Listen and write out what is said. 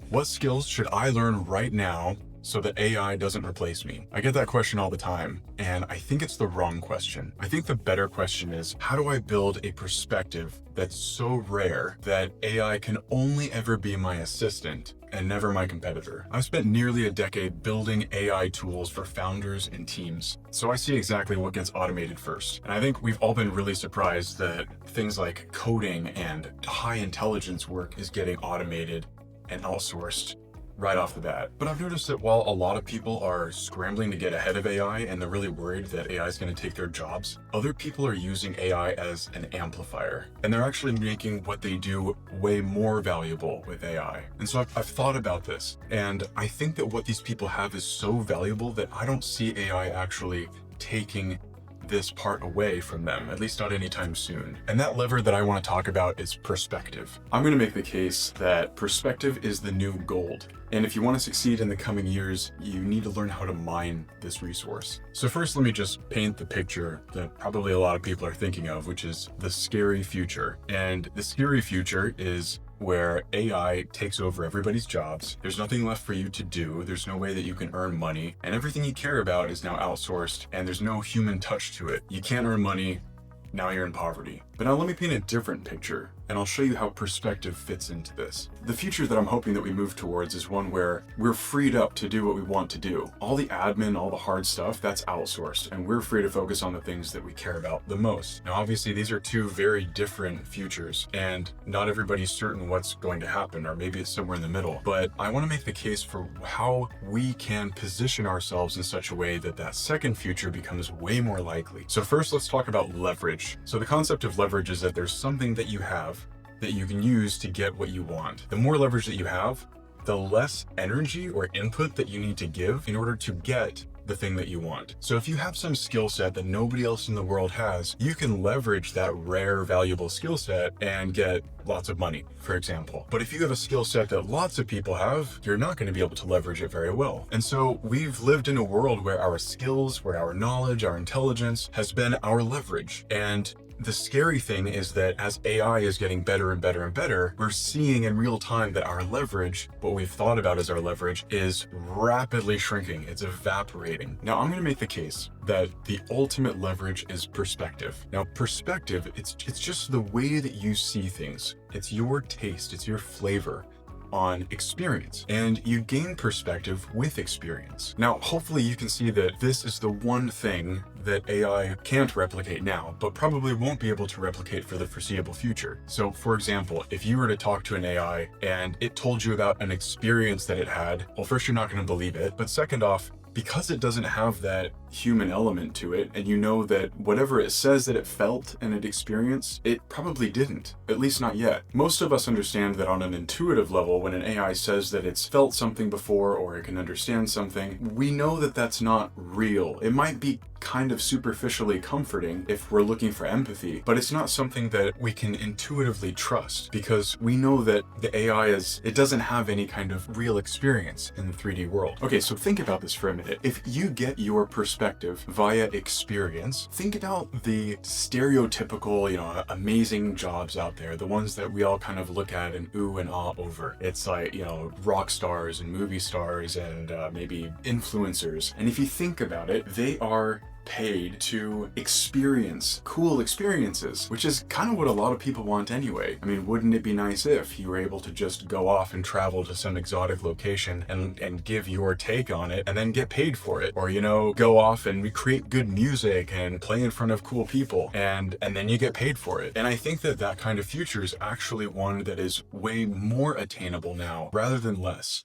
What skills should I learn right now so that AI doesn't replace me? I get that question all the time, and I think it's the wrong question. I think the better question is, how do I build a perspective that's so rare that AI can only ever be my assistant and never my competitor? I've spent nearly a decade building AI tools for founders and teams, so I see exactly what gets automated first. And I think we've all been really surprised that things like coding and high intelligence work is getting automated and outsourced right off the bat. But I've noticed that while a lot of people are scrambling to get ahead of AI and they're really worried that AI is going to take their jobs, other people are using AI as an amplifier. And they're actually making what they do way more valuable with AI. And so I've thought about this, and I think that what these people have is so valuable that I don't see AI actually taking this part away from them, at least not anytime soon. And that lever that I want to talk about is perspective. I'm going to make the case that perspective is the new gold. And if you want to succeed in the coming years, you need to learn how to mine this resource. So first, let me just paint the picture that probably a lot of people are thinking of, which is the scary future. And the scary future is where AI takes over everybody's jobs. There's nothing left for you to do. There's no way that you can earn money, and everything you care about is now outsourced, and there's no human touch to it. You can't earn money. Now you're in poverty. But now let me paint a different picture, and I'll show you how perspective fits into this. The future that I'm hoping that we move towards is one where we're freed up to do what we want to do. All the admin, all the hard stuff, that's outsourced, and we're free to focus on the things that we care about the most. Now, obviously, these are two very different futures, and not everybody's certain what's going to happen, or maybe it's somewhere in the middle. But I want to make the case for how we can position ourselves in such a way that that second future becomes way more likely. So first, let's talk about leverage. So the concept of leverage is that there's something that you have that you can use to get what you want. The more leverage that you have, the less energy or input that you need to give in order to get the thing that you want. So if you have some skill set that nobody else in the world has, you can leverage that rare, valuable skill set and get lots of money, for example. But if you have a skill set that lots of people have, you're not going to be able to leverage it very well. And so we've lived in a world where our skills, where our knowledge, our intelligence has been our leverage. And the scary thing is that as AI is getting better and better and better, we're seeing in real time that our leverage, what we've thought about as our leverage, is rapidly shrinking. It's evaporating. Now, I'm going to make the case that the ultimate leverage is perspective. Now, perspective, it's just the way that you see things. It's your taste, it's your flavor on experience, and you gain perspective with experience. Now, hopefully you can see that this is the one thing that AI can't replicate now, but probably won't be able to replicate for the foreseeable future. So for example, if you were to talk to an AI and it told you about an experience that it had, well, first, you're not going to believe it, but second off, because it doesn't have that human element to it, and you know that whatever it says that it felt and it experienced, it probably didn't, at least not yet. Most of us understand that on an intuitive level, when an AI says that it's felt something before or it can understand something, we know that that's not real. It might be kind of superficially comforting if we're looking for empathy, but it's not something that we can intuitively trust because we know that the AI it doesn't have any kind of real experience in the 3D world. Okay, so think about this for a minute. If you get your perspective via experience, think about the stereotypical, amazing jobs out there, the ones that we all kind of look at and ooh and ah over. It's like, rock stars and movie stars and maybe influencers. And if you think about it, they are paid to experience cool experiences, which is kind of what a lot of people want anyway. I mean, wouldn't it be nice if you were able to just go off and travel to some exotic location and give your take on it and then get paid for it? Or, go off and create good music and play in front of cool people and then you get paid for it. And I think that kind of future is actually one that is way more attainable now rather than less.